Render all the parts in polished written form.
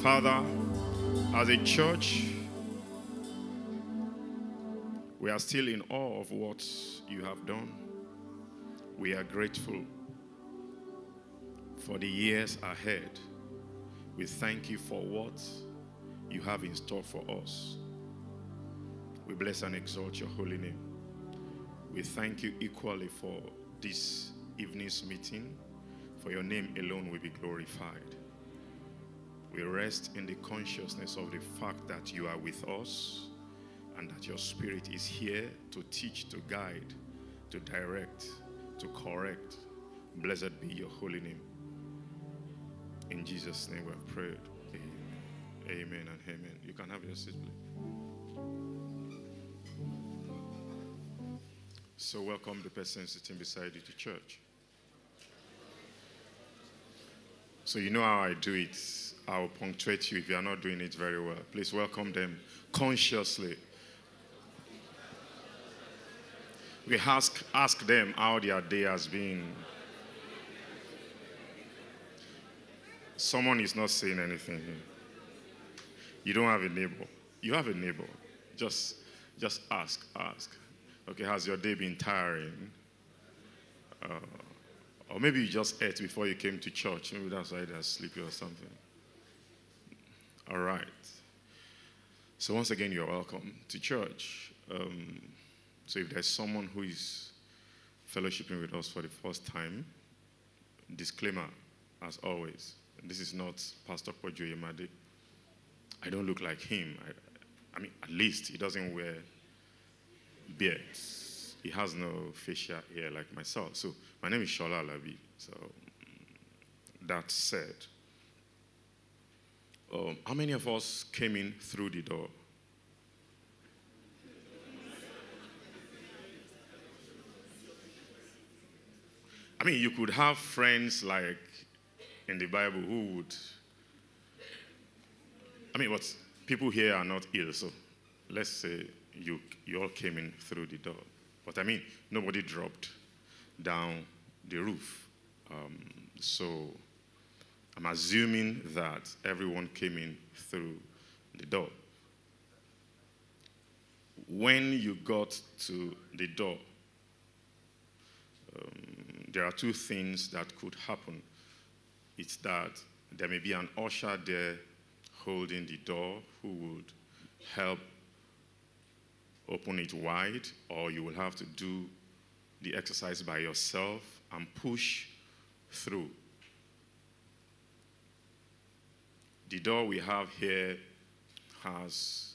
Father, as a church, we are still in awe of what you have done. We are grateful for the years ahead. We thank you for what you have in store for us. We bless and exalt your holy name. We thank you equally for this evening's meeting. For your name alone will be glorified. We rest in the consciousness of the fact that you are with us and that your spirit is here to teach, to guide, to direct, to correct. Blessed be your holy name. In Jesus' name we have prayed. Amen and amen. You can have your seat, please. So welcome the person sitting beside you to church. So you know how I do it. I'll punctuate you if you are not doing it very well. Please welcome them consciously. We ask them how their day has been. Someone is not saying anything here. You don't have a neighbor. You have a neighbor. Just ask. Okay, has your day been tiring? Or maybe you just ate before you came to church. Maybe that's why they're sleepy or something. All right. So once again, you're welcome to church. So if there's someone who is fellowshipping with us for the first time, disclaimer, as always, this is not Pastor Poju Oyemade. I don't look like him. I mean, at least he doesn't wear beards. He has no facial hair like myself. So my name is Shola Alabi. So that said, how many of us came in through the door? I mean, you could have friends like in the Bible who would, but people here are not ill, so let's say you all came in through the door. But I mean, nobody dropped down the roof. So I'm assuming that everyone came in through the door. When you got to the door, there are two things that could happen. It's that there may be an usher there holding the door who would help open it wide, or you will have to do the exercise by yourself and push through. The door we have here has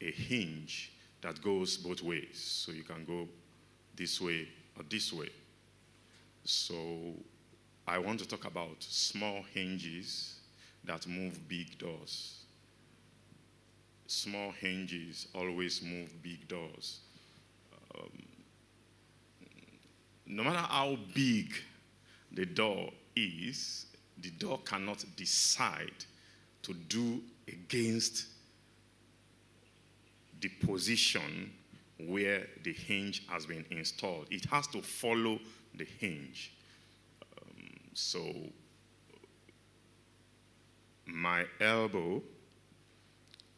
a hinge that goes both ways, so you can go this way or this way. So I want to talk about small hinges that move big doors. Small hinges always move big doors. No matter how big the door is, the door cannot decide to do against the position where the hinge has been installed. It has to follow the hinge. So my elbow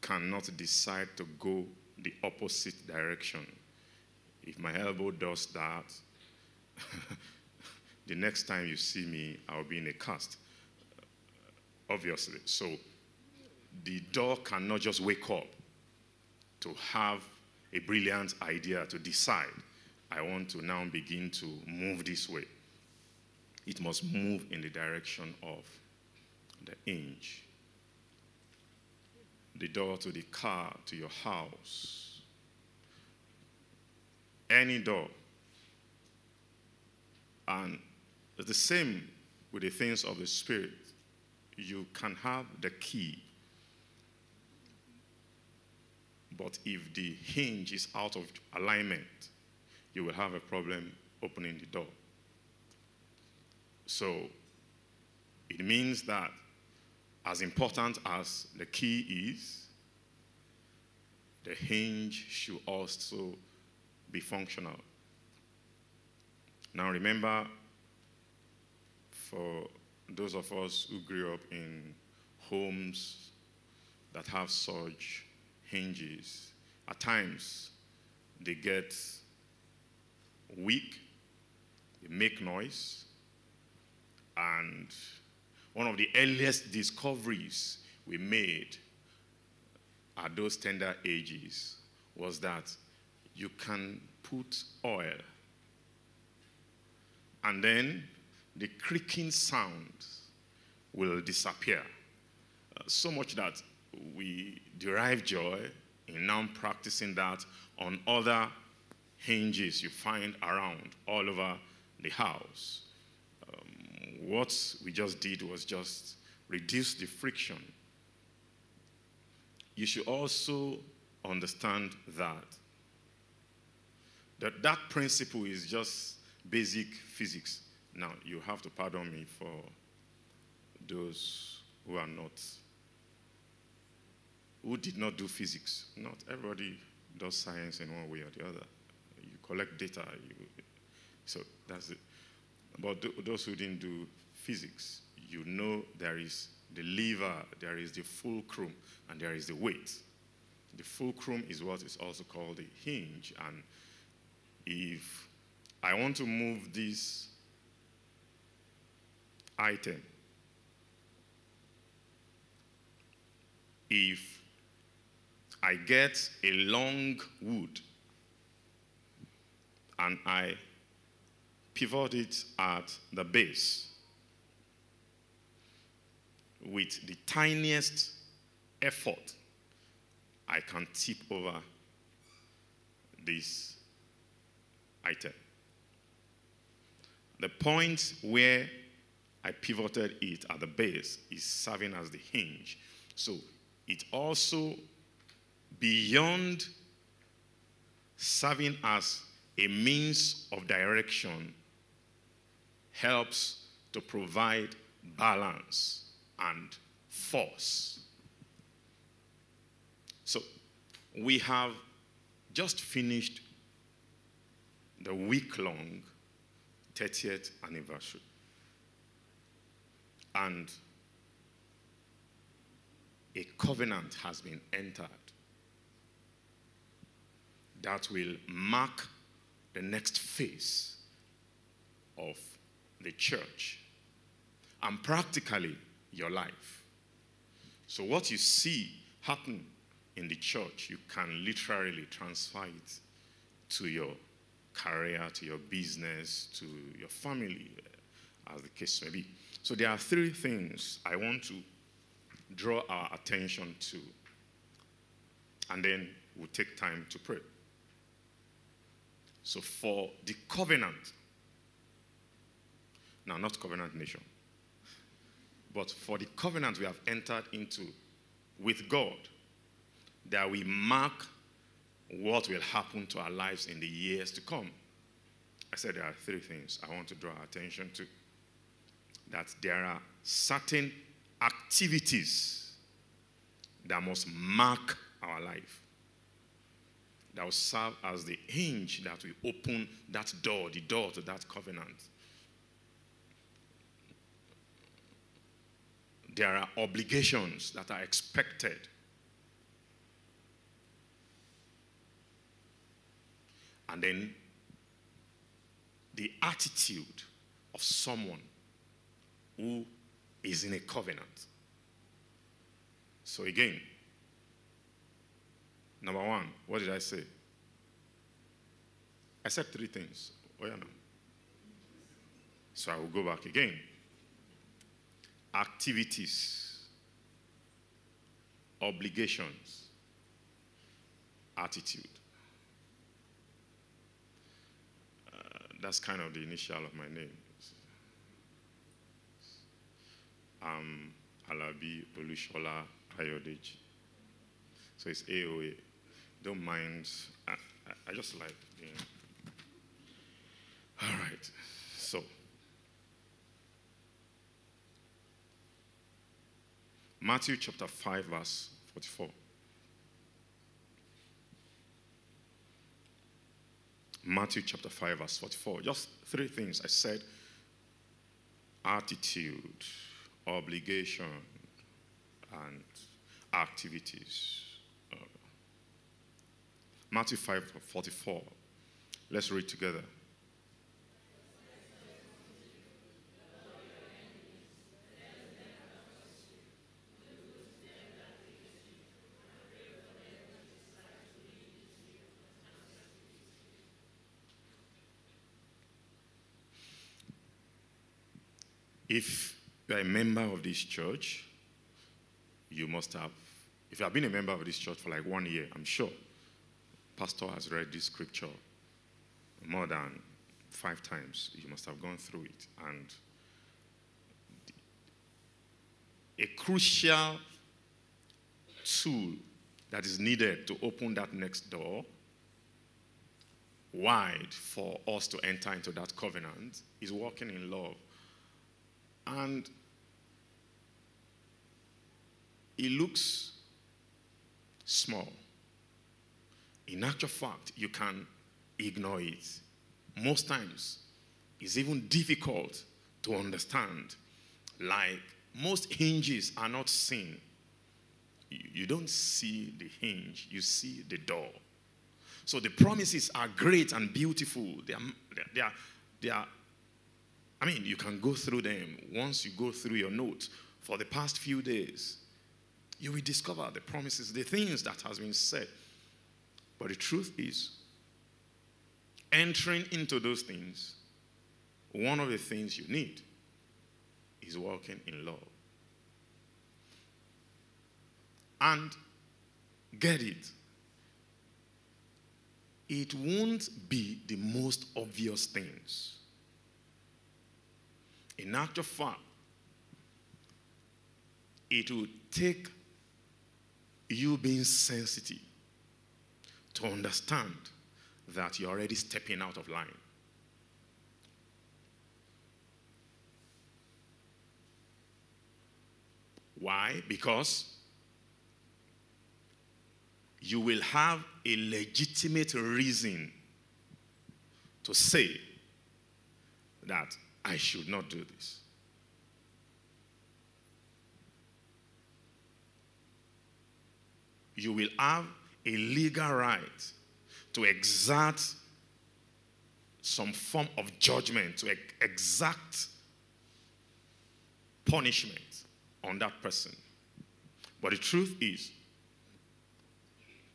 cannot decide to go the opposite direction. If my elbow does that, the next time you see me, I'll be in a cast, obviously. So the door cannot just wake up to have a brilliant idea to decide, I want to now begin to move this way. It must move in the direction of the hinge. The door to the car, to your house. Any door. And it's the same with the things of the Spirit. You can have the key, but if the hinge is out of alignment, you will have a problem opening the door. So it means that as important as the key is, the hinge should also be functional. Now remember, for those of us who grew up in homes that have such hinges, at times they get weak, they make noise, and one of the earliest discoveries we made at those tender ages was that you can put oil and then the creaking sound will disappear. So much that we derive joy in now practicing that on other hinges you find around all over the house. What we just did was just reduce the friction. You should also understand that that principle is just basic physics. Now, you have to pardon me for those who are not, who did not do physics. Not everybody does science in one way or the other. You collect data, so that's it. But those who didn't do physics, you know there is the lever, there is the fulcrum, and there is the weight. The fulcrum is what is also called the hinge. And if I want to move this item, if I get a long wood and I pivot it at the base with the tiniest effort, I can tip over this item. The point where I pivoted it at the base is serving as the hinge. So it also, beyond serving as a means of direction, helps to provide balance and force. So we have just finished the week-long 30th anniversary. And a covenant has been entered that will mark the next phase of the church and practically your life. So what you see happen in the church, you can literally transfer it to your career, to your business, to your family, as the case may be. So there are three things I want to draw our attention to, and then we'll take time to pray. So for the covenant, now not covenant nation, but for the covenant we have entered into with God, that we mark what will happen to our lives in the years to come. I said there are three things I want to draw our attention to. That there are certain activities that must mark our life, that will serve as the hinge that will open that door, the door to that covenant. There are obligations that are expected. And then the attitude of someone who is in a covenant. So again, number one, what did I say? I said three things. Oh, yeah, no. So I will go back again. Activities, obligations, attitude. That's kind of the initial of my name. Alabi, Shola, Ayodeji. So it's AOA. Don't mind. I just like being. All right. So Matthew chapter 5, verse 44. Matthew chapter 5, verse 44. Just three things I said. Attitude, obligation, and activities. Matthew 5:44. Let's read together. If you are a member of this church, you must have, if you have been a member of this church for like 1 year, I'm sure Pastor has read this scripture more than 5 times. You must have gone through it. And a crucial tool that is needed to open that next door wide for us to enter into that covenant is walking in love. And it looks small. In actual fact, you can ignore it. Most times, it's even difficult to understand. Like, most hinges are not seen. You don't see the hinge, you see the door. So the promises are great and beautiful. They are I mean, you can go through them. Once you go through your notes for the past few days, you will discover the promises, the things that has been said. But the truth is, entering into those things, one of the things you need is walking in love. And get it. It won't be the most obvious things. In actual fact, it will take you being sensitive to understand that you're already stepping out of line. Why? Because you will have a legitimate reason to say that I should not do this. You will have a legal right to exert some form of judgment, to exact punishment on that person. But the truth is,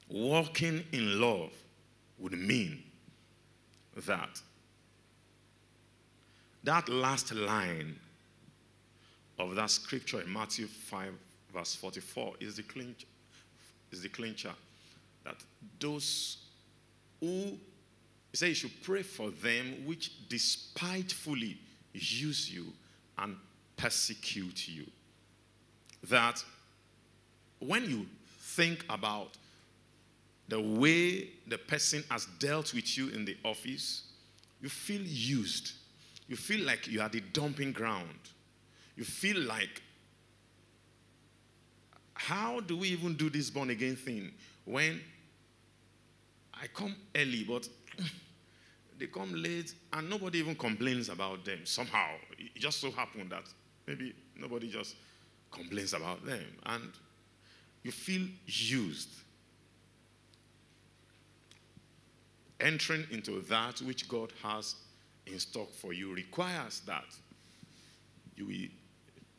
walking in love would mean that that last line of that scripture in Matthew 5, verse 44 is the clincher. That those who, he said, you should pray for them which despitefully use you and persecute you. That when you think about the way the person has dealt with you in the office, you feel used. You feel like you are the dumping ground. You feel like, how do we even do this born again thing when I come early, but they come late and nobody even complains about them somehow? It just so happened that maybe nobody just complains about them. And you feel used. Entering into that which God has in stock for you requires that you will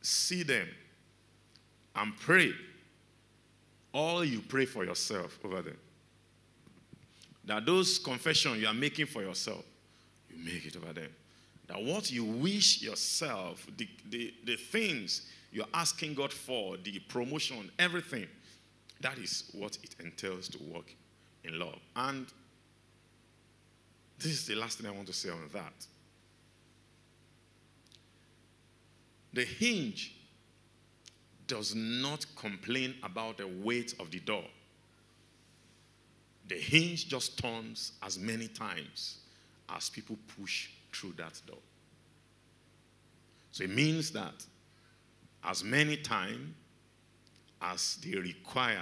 see them and pray all you pray for yourself over them. That those confessions you are making for yourself, you make it over them. That what you wish yourself, the things you're asking God for, the promotion, everything, that is what it entails to walk in love. And this is the last thing I want to say on that. The hinge does not complain about the weight of the door. The hinge just turns as many times as people push through that door. So it means that as many times as they require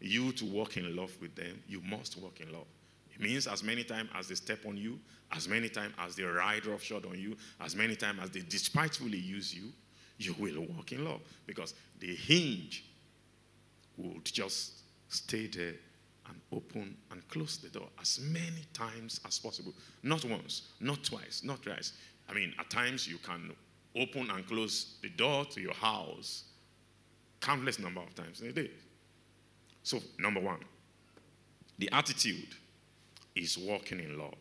you to walk in love with them, you must walk in love. It means as many times as they step on you, as many times as they ride roughshod on you, as many times as they despitefully use you, you will walk in love, because the hinge would just stay there and open and close the door as many times as possible. Not once, not twice, not thrice. I mean, at times you can open and close the door to your house countless number of times in a day. So, number one, the attitude is walking in love.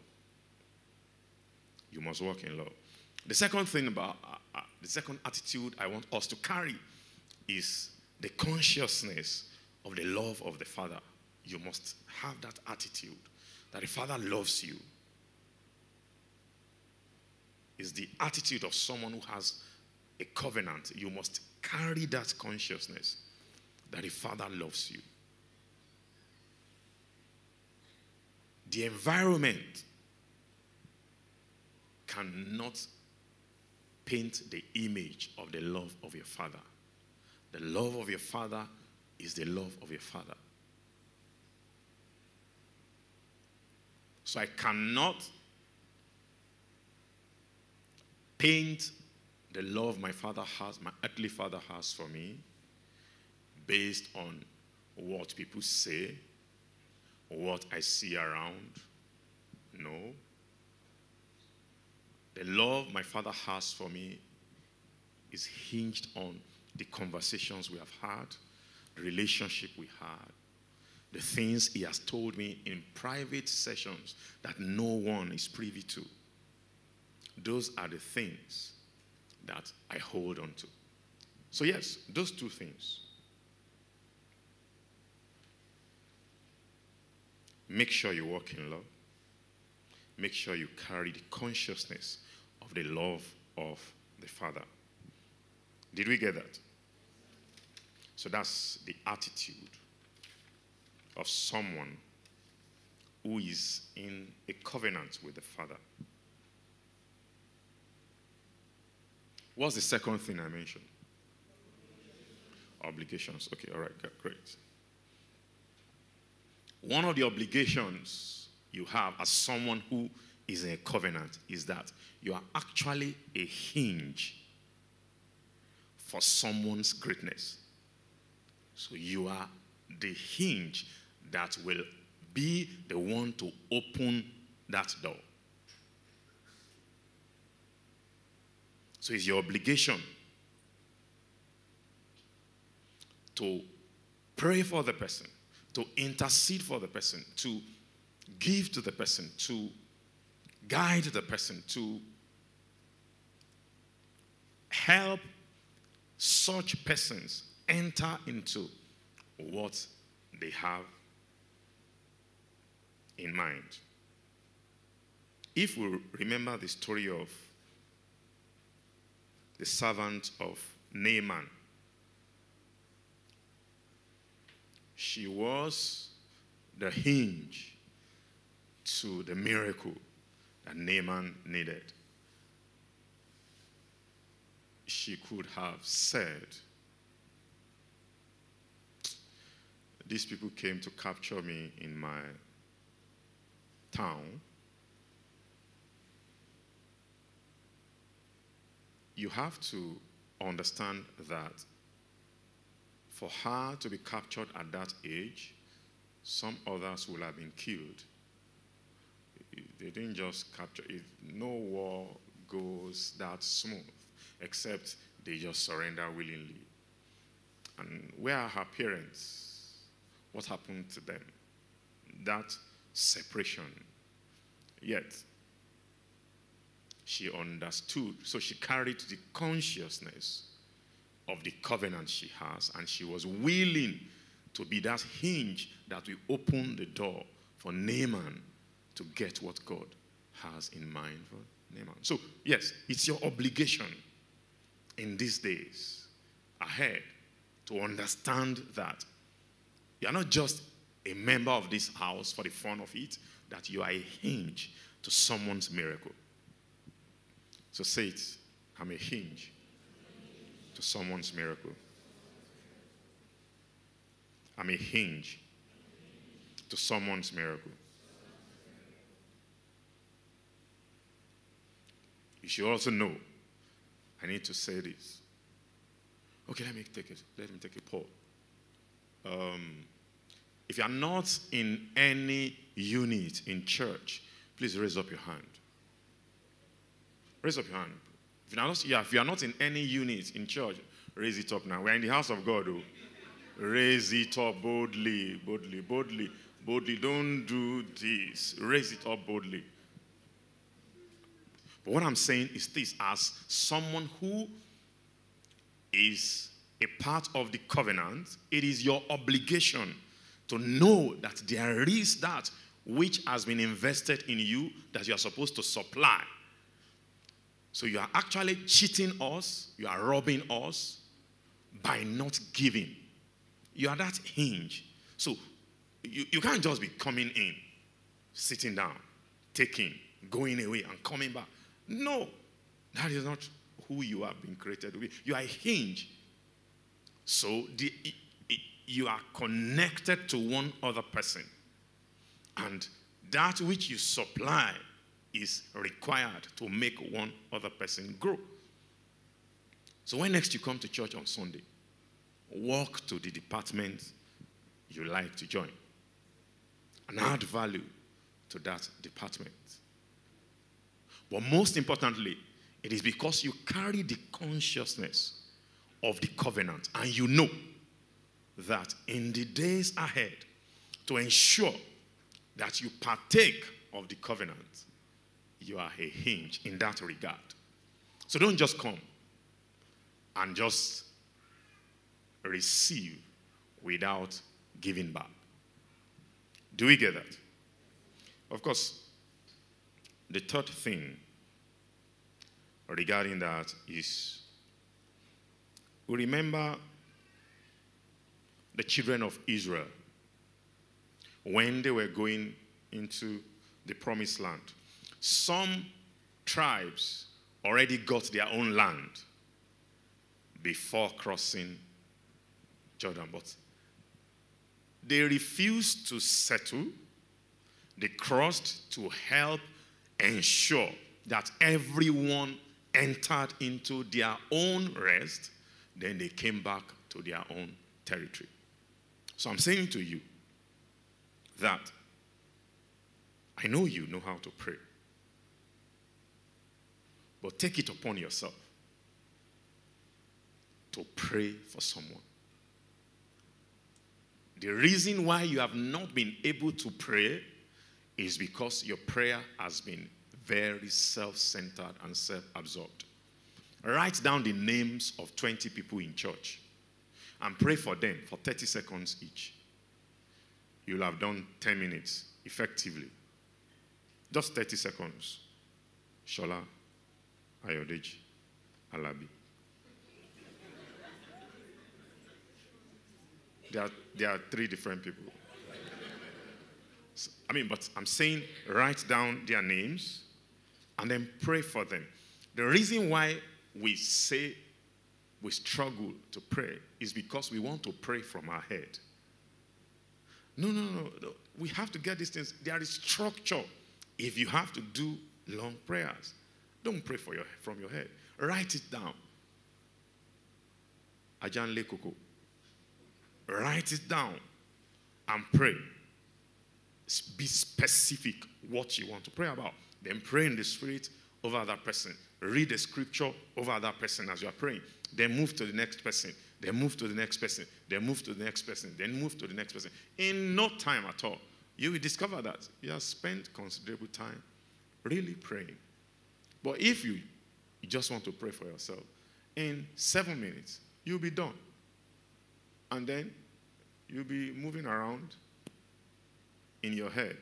You must walk in love. The second thing about, the second attitude I want us to carry is the consciousness of the love of the Father. You must have that attitude that the Father loves you. It's the attitude of someone who has a covenant. You must carry that consciousness that the Father loves you. The environment cannot paint the image of the love of your Father. The love of your Father is the love of your Father. So I cannot paint the love my Father has, my earthly Father has for me, based on what people say, what I see around. No. The love my Father has for me is hinged on the conversations we have had, the relationship we had, the things he has told me in private sessions that no one is privy to. Those are the things that I hold on to. So yes, those two things. Make sure you walk in love. Make sure you carry the consciousness of the love of the Father. Did we get that? So that's the attitude of someone who is in a covenant with the Father. What's the second thing I mentioned? Obligations. Okay, all right, great. One of the obligations you have as someone who is in a covenant is that you are actually a hinge for someone's greatness. So you are the hinge that will be the one to open that door. So it's your obligation to pray for the person, to intercede for the person, to give to the person, to guide the person, to help such persons enter into what they have in mind. If we remember the story of the servant of Naaman, she was the hinge to the miracle that Naaman needed. She could have said, these people came to capture me in my town. You have to understand that for her to be captured at that age, some others would have been killed. They didn't just capture it. No war goes that smooth, except they just surrender willingly. And where are her parents? What happened to them? That separation. Yet, she understood. So she carried the consciousness of the covenant she has, and she was willing to be that hinge that will open the door for Naaman to get what God has in mind for Naaman. So, yes, it's your obligation in these days ahead to understand that you are not just a member of this house for the fun of it, that you are a hinge to someone's miracle. So say it, I'm a hinge to someone's miracle. I'm a hinge to someone's miracle. You should also know, I need to say this, Okay, let me take a poll. If you are not in any unit in church, please raise up your hand. Raise up your hand. If you are not in any unit in church, raise it up now. We're in the house of God, oh. Raise it up boldly, boldly, boldly, boldly. Don't do this. Raise it up boldly. But what I'm saying is this: as someone who is a part of the covenant, it is your obligation to know that there is that which has been invested in you that you are supposed to supply. So you are actually cheating us, you are robbing us by not giving. You are that hinge. So you can't just be coming in, sitting down, taking, going away and coming back. No, that is not who you have been created to be. You are a hinge. So you are connected to one other person. And that which you supply is required to make one other person grow. So when next you come to church on Sunday, walk to the department you like to join and add value to that department. But most importantly, it is because you carry the consciousness of the covenant and you know that in the days ahead, to ensure that you partake of the covenant, you are a hinge in that regard. So don't just come and just receive without giving back. Do we get that? Of course, the third thing regarding that is, we remember the children of Israel when they were going into the promised land. Some tribes already got their own land before crossing Jordan, but they refused to settle. They crossed to help ensure that everyone entered into their own rest. Then they came back to their own territory. So I'm saying to you that I know you know how to pray, but take it upon yourself to pray for someone. The reason why you have not been able to pray is because your prayer has been very self-centered and self-absorbed. Write down the names of 20 people in church and pray for them for 30 seconds each. You'll have done 10 minutes effectively. Just 30 seconds. Shola, Ayodeji, Alabi. There are 3 different people. So, but I'm saying write down their names and then pray for them. The reason why we say we struggle to pray is because we want to pray from our head. No. We have to get these things. There is structure. If you have to do long prayers, don't pray from your head. Write it down. Ajan Le Koko. Write it down and pray. Be specific what you want to pray about. Then pray in the spirit over that person. Read the scripture over that person as you are praying. Then move to the next person. Then move to the next person. Then move to the next person. Then move to the next person. In no time at all, you will discover that you have spent considerable time really praying. But if you just want to pray for yourself, in 7 minutes, you'll be done. And then you'll be moving around in your head.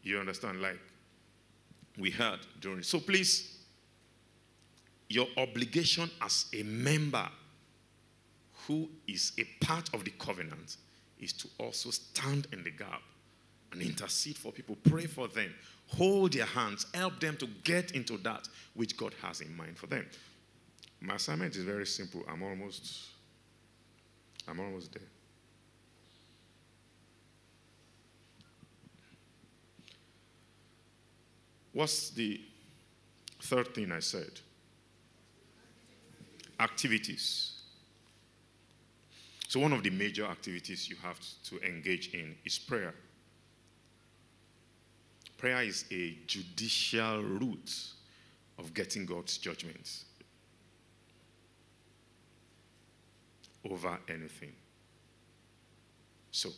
You understand? Like we heard during. So please, your obligation as a member who is a part of the covenant is to also stand in the gap and intercede for people. Pray for them. Hold their hands. Help them to get into that which God has in mind for them. My assignment is very simple. I'm almost there. What's the third thing I said? Activities. So one of the major activities you have to engage in is prayer. Prayer is a judicial route of getting God's judgment over anything. So,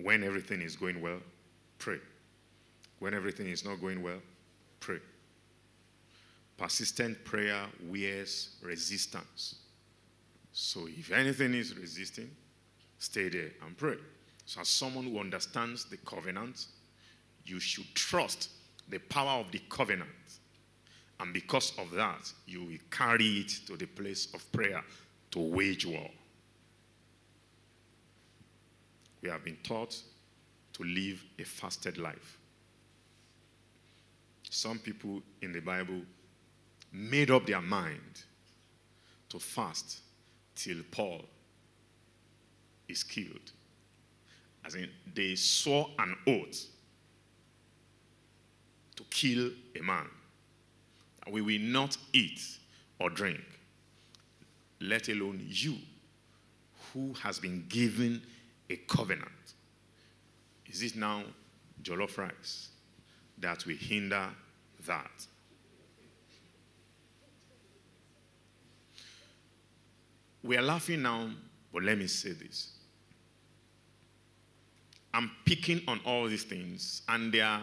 when everything is going well, pray. When everything is not going well, pray. Persistent prayer wears resistance. So if anything is resisting, stay there and pray. So as someone who understands the covenant, you should trust the power of the covenant. And because of that, you will carry it to the place of prayer to wage war. We have been taught to live a fasted life. Some people in the Bible made up their mind to fast till Paul is killed. As in, they swore an oath to kill a man. We will not eat or drink, let alone you, who has been given a covenant. Is it now jollof rice that will hinder that? We are laughing now, but let me say this. I'm picking on all these things, and they are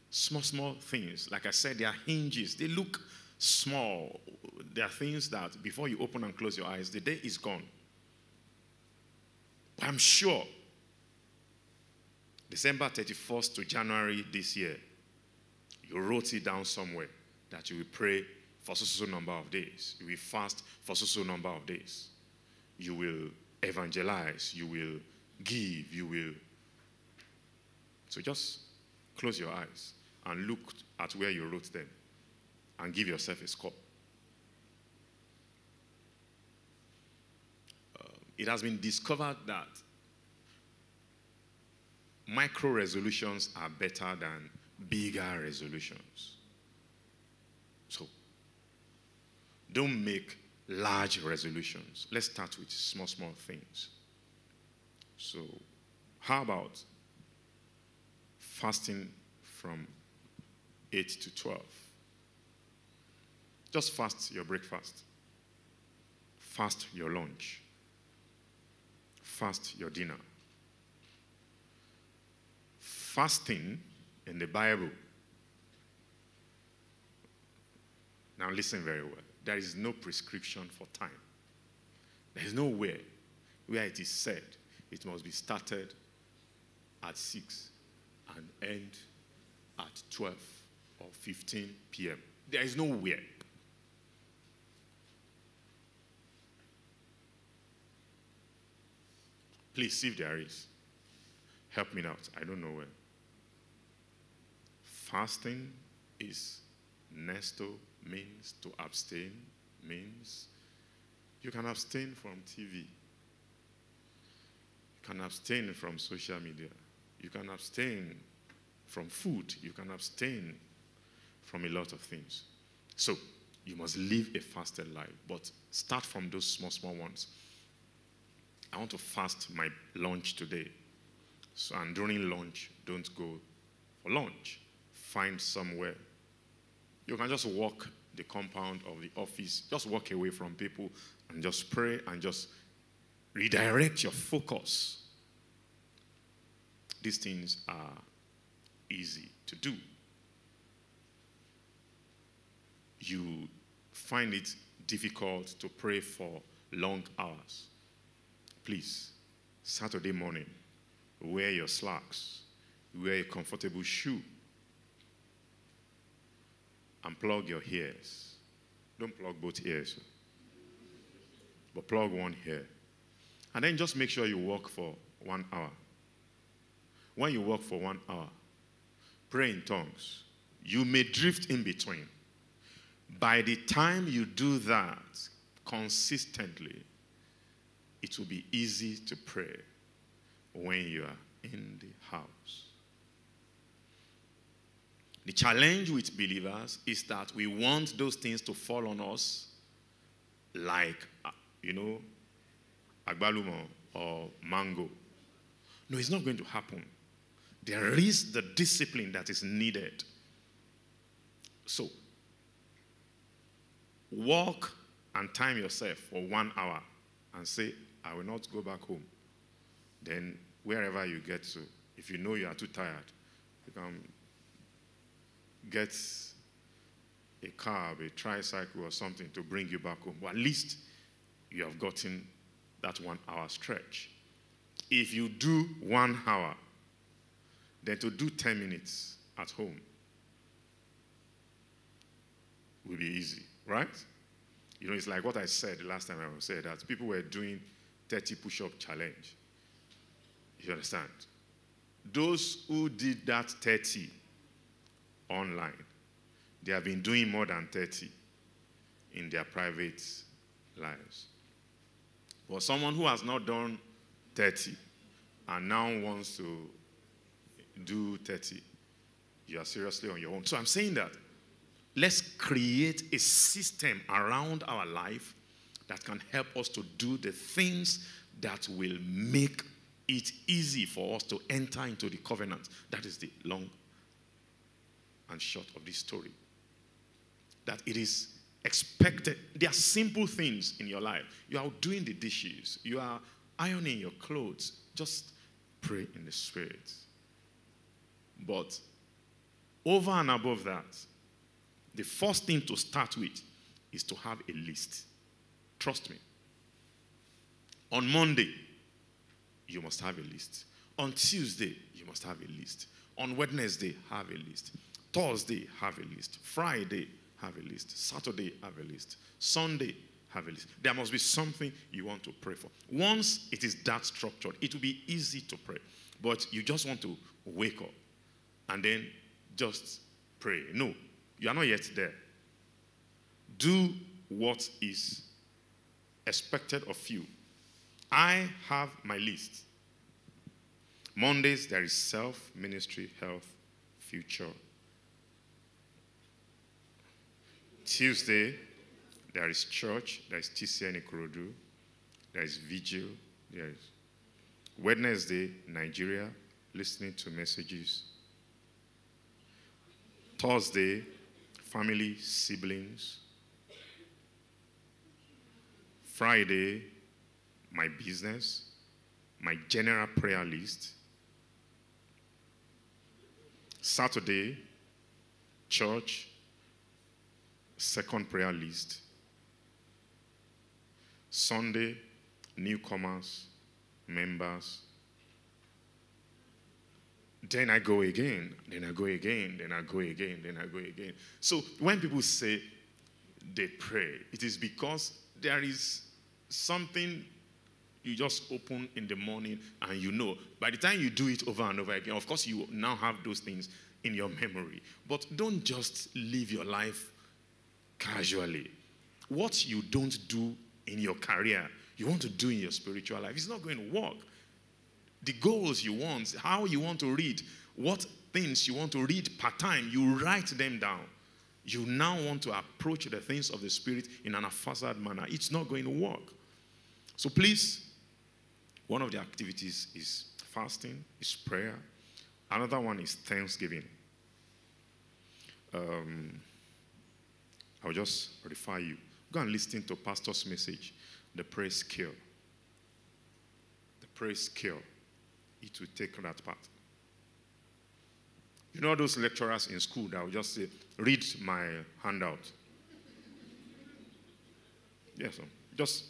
small things. Like I said, they are hinges. They look small. They are things that before you open and close your eyes, the day is gone. But I'm sure December 31st to January this year, you wrote it down somewhere that you will pray for so number of days. You will fast for so number of days. You will evangelize. You will give. You will. So just close your eyes and look at where you wrote them and give yourself a score. It has been discovered that micro resolutions are better than bigger resolutions. So, don't make large resolutions. Let's start with small things. So, how about fasting from 8 to 12? Just fast your breakfast. Fast your lunch. Fast your dinner. Fasting in the Bible. Now listen very well. There is no prescription for time. There is nowhere where it is said it must be started at 6 and end at 12 or 15 p.m. There is nowhere. Please see if there is. Help me out. I don't know where. Fasting is nesto, means to abstain, means you can abstain from TV. You can abstain from social media. You can abstain from food. You can abstain from a lot of things. So you must live a fasted life, but start from those small ones. I want to fast my lunch today. So, and during lunch, don't go for lunch. Find somewhere. You can just walk the compound of the office. Just walk away from people and just pray and just redirect your focus. These things are easy to do. You find it difficult to pray for long hours. Please, Saturday morning, wear your slacks, wear a comfortable shoe, and plug your ears. Don't plug both ears, but plug one ear. And then just make sure you walk for 1 hour. When you walk for 1 hour, pray in tongues. You may drift in between. By the time you do that consistently, it will be easy to pray when you are in the house. The challenge with believers is that we want those things to fall on us like, agbalumo or mango. No, it's not going to happen. There is the discipline that is needed. So, walk and time yourself for 1 hour and say, I will not go back home. Then, wherever you get to, if you know you are too tired, you can get a car, a tricycle or something to bring you back home. But at least you have gotten that 1 hour stretch. If you do 1 hour, then to do 10 minutes at home will be easy, right? You know, it's like what I said the last time I said that people were doing 30 push-up challenge. You understand? Those who did that 30 online, they have been doing more than 30 in their private lives. But someone who has not done 30 and now wants to do 30, you are seriously on your own. So I'm saying that let's create a system around our life that can help us to do the things that will make it easy for us to enter into the covenant. That is the long and short of this story. That it is expected. There are simple things in your life. You are doing the dishes. You are ironing your clothes. Just pray in the Spirit. But over and above that, the first thing to start with is to have a list. Trust me. On Monday, you must have a list. On Tuesday, you must have a list. On Wednesday, have a list. Thursday, have a list. Friday, have a list. Saturday, have a list. Sunday, have a list. There must be something you want to pray for. Once it is that structured, it will be easy to pray. But you just want to wake up and then just pray. No, you are not yet there. Do what is expected of you. I have my list. Mondays, there is self, ministry, health, future. Tuesday, there is church, there is TCN Ikorodu, there is vigil, there is Wednesday, Nigeria, listening to messages. Thursday, family, siblings. Friday, my business, my general prayer list. Saturday, church, second prayer list. Sunday, newcomers, members. Then I go again, then I go again, then I go again, then I go again. So when people say they pray, it is because there is something you just open in the morning and you know. By the time you do it over and over again, of course you now have those things in your memory. But don't just live your life casually. What you don't do in your career, you want to do in your spiritual life. It's not going to work. The goals you want, how you want to read, what things you want to read per time, you write them down. You now want to approach the things of the Spirit in an haphazard manner. It's not going to work. So please, one of the activities is fasting, is prayer. Another one is thanksgiving. I'll just refer you. Go and listen to Pastor's message, The Praise Cure. The Praise Cure. It will take that part. You know those lecturers in school that will just say, read my handout. Yes, just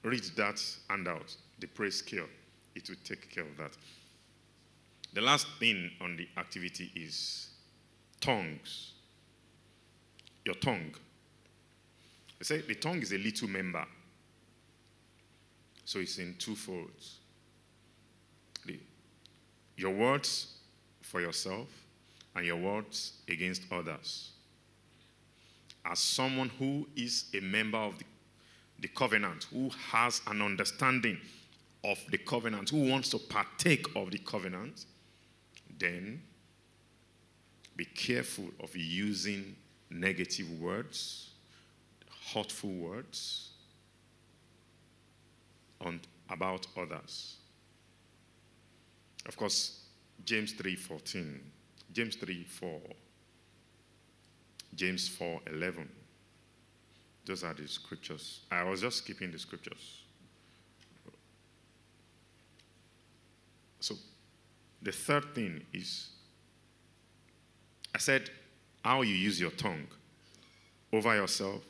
read that handout, The Praise Cure. It will take care of that. The last thing on the activity is tongues. Your tongue. They say the tongue is a little member. So it's in two folds. Your words for yourself and your words against others. As someone who is a member of the covenant, who has an understanding of the covenant, who wants to partake of the covenant, then be careful of using negative words, hurtful words about others. Of course, James 3:14, James 3:4, James 4:11. Those are the scriptures. I was just skipping the scriptures. So, the third thing is, I said, how you use your tongue over yourself,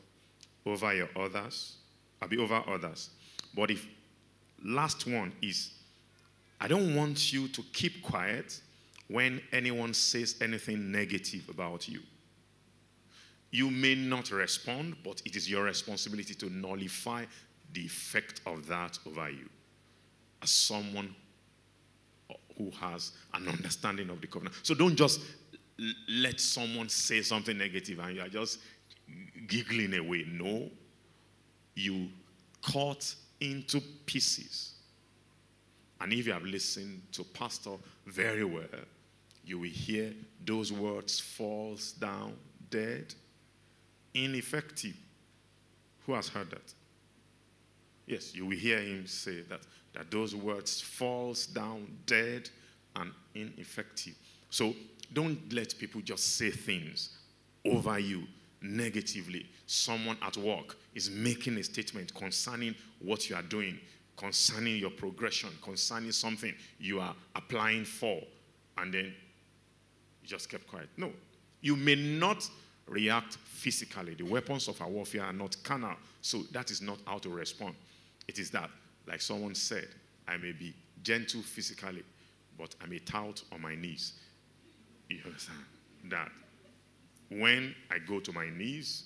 over your others, over others. But the last one is, I don't want you to keep quiet when anyone says anything negative about you. You may not respond, but it is your responsibility to nullify the effect of that over you as someone who has an understanding of the covenant. So don't just let someone say something negative and you are just giggling away. No, you cut into pieces. And if you have listened to Pastor very well, you will hear those words falls down dead, ineffective. Who has heard that? Yes, you will hear him say that those words falls down dead and ineffective. So don't let people just say things over you negatively. Someone at work is making a statement concerning what you are doing, concerning your progression, concerning something you are applying for, and then you just kept quiet. No, you may not react physically. The weapons of our warfare are not carnal, so that is not how to respond. It is that, like someone said, I may be gentle physically, but I may tout on my knees. You understand? That when I go to my knees,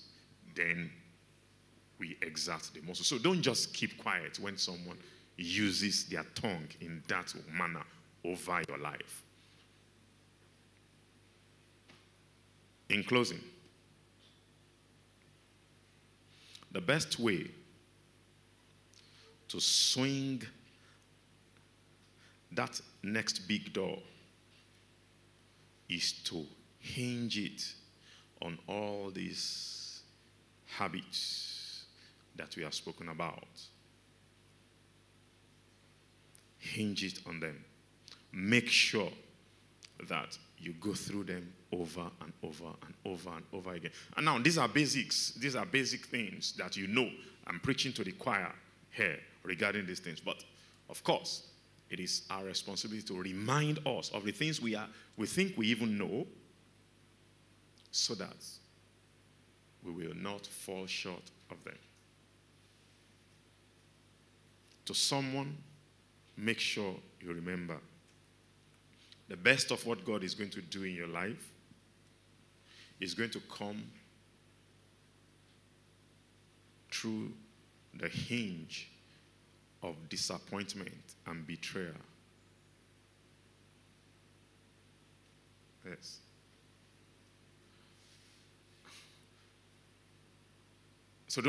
then we exert the muscle. So don't just keep quiet when someone uses their tongue in that manner over your life. In closing, the best way to swing that next big door is to hinge it on all these habits that we have spoken about. Hinge it on them. Make sure that you go through them over and over and over and over again. And now, these are basics. These are basic things that you know. I'm preaching to the choir here regarding these things. But, of course, it is our responsibility to remind us of the things we think we even know, so that we will not fall short of them. To someone, make sure you remember the best of what God is going to do in your life is going to come through the hinge of disappointment and betrayal. Yes. So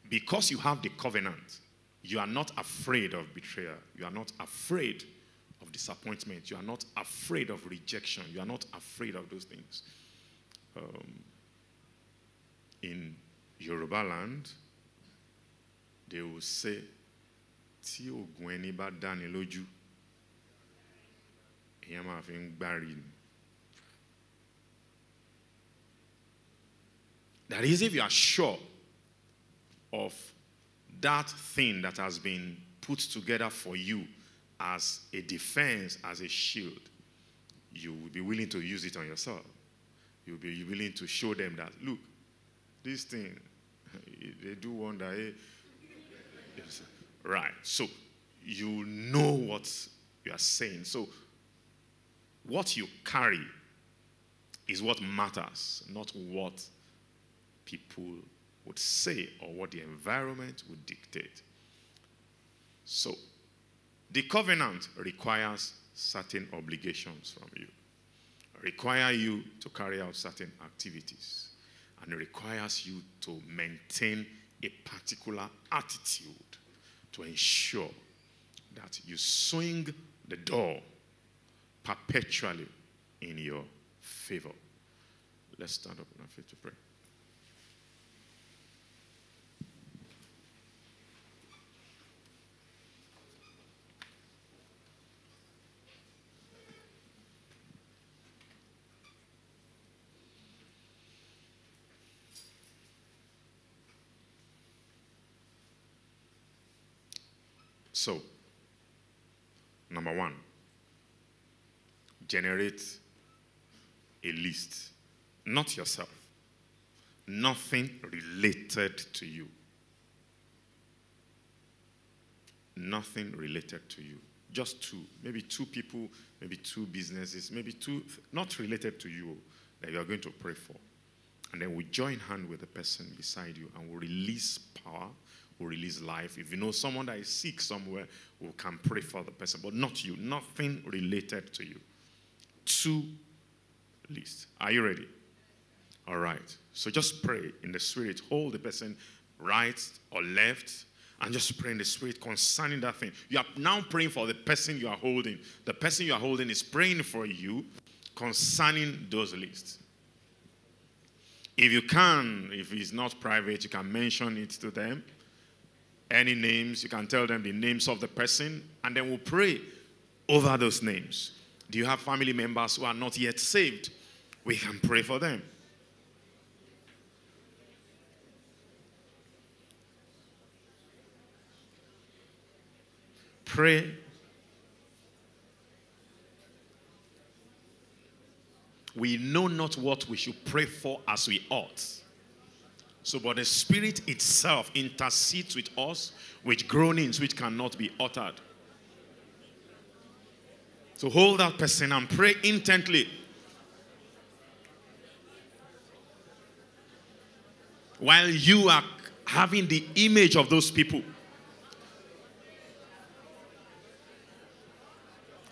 because you have the covenant, you are not afraid of betrayal. You are not afraid of disappointment. You are not afraid of rejection. You are not afraid of those things. In Yoruba land, they will say, "Tí ògùn ẹni bá dáni lójú, èèyàn máa fi ń gbárí ni." That is, if you are sure of that thing that has been put together for you as a defense, as a shield, you will be willing to use it on yourself. You will be willing to show them that, look, this thing, they do wonder. Eh? Right. So you know what you are saying. So what you carry is what matters, not what people would say or what the environment would dictate. So the covenant requires certain obligations from you. Require you to carry out certain activities, and it requires you to maintain a particular attitude to ensure that you swing the door perpetually in your favor. Let's stand up in our faith to pray. So, number one, generate a list. Not yourself. Nothing related to you. Nothing related to you. Just two. Maybe two people, maybe two businesses, maybe two, not related to you, that you are going to pray for. And then we join hand with the person beside you and we'll release power, we'll release life. If you know someone that is sick somewhere, we can pray for the person, but not you. Nothing related to you. Two lists. Are you ready? All right. So just pray in the spirit. Hold the person right or left and just pray in the spirit concerning that thing. You are now praying for the person you are holding. The person you are holding is praying for you concerning those lists. If you can, if it's not private, you can mention it to them. Any names, you can tell them the names of the person, and then we'll pray over those names. Do you have family members who are not yet saved? We can pray for them. Pray. We know not what we should pray for as we ought. So, but the Spirit itself intercedes with us with groanings which cannot be uttered. So hold that person and pray intently. While you are having the image of those people.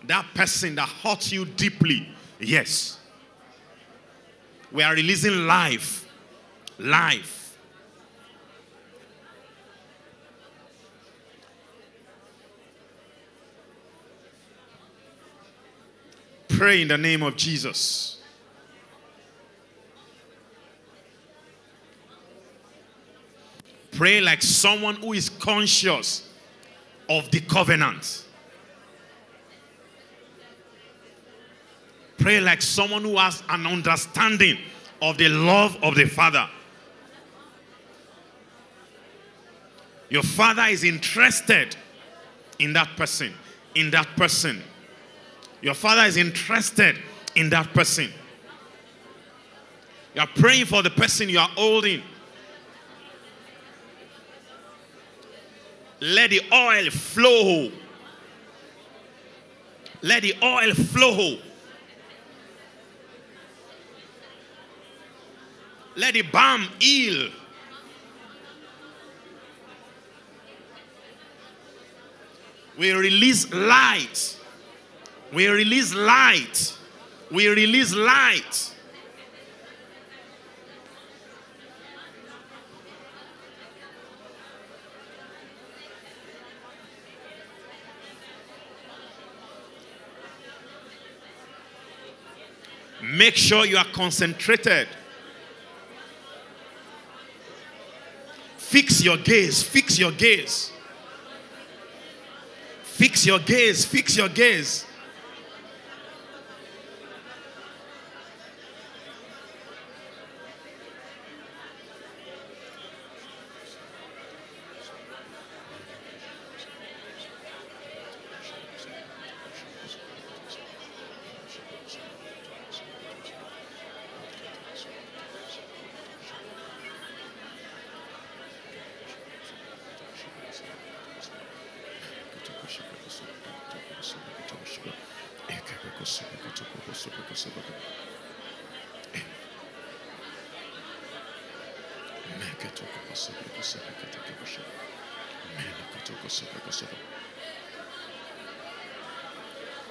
That person that hurt you deeply. Yes. We are releasing life. Life. Pray in the name of Jesus. Pray like someone who is conscious of the covenant. Pray like someone who has an understanding of the love of the Father. Your Father is interested in that person. In that person. Your Father is interested in that person. You are praying for the person you are holding. Let the oil flow. Let the oil flow. Let the balm heal. We release light. We release light. We release light. Make sure you are concentrated. Fix your gaze. Fix your gaze. Fix your gaze. Fix your gaze.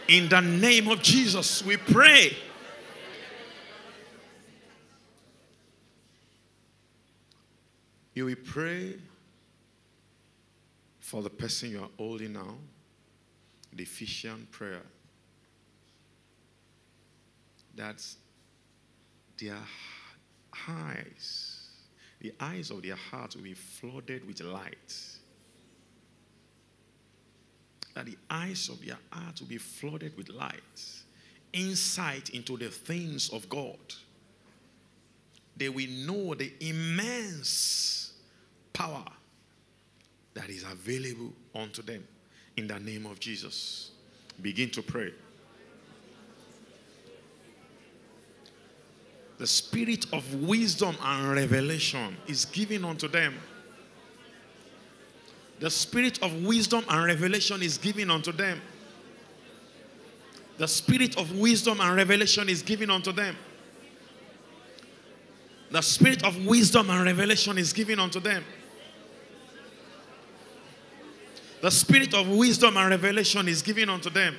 In the name of Jesus, we pray. You will pray for the person you are holding now, the Ephesian prayer. That's their eyes. The eyes of their heart will be flooded with light. That the eyes of their heart will be flooded with light. Insight into the things of God. They will know the immense power that is available unto them. In the name of Jesus. Begin to pray. The spirit of wisdom and revelation is given unto them. The spirit of wisdom and revelation is given unto them. The spirit of wisdom and revelation is given unto them. The spirit of wisdom and revelation is given unto them. The spirit of wisdom and revelation is given unto them.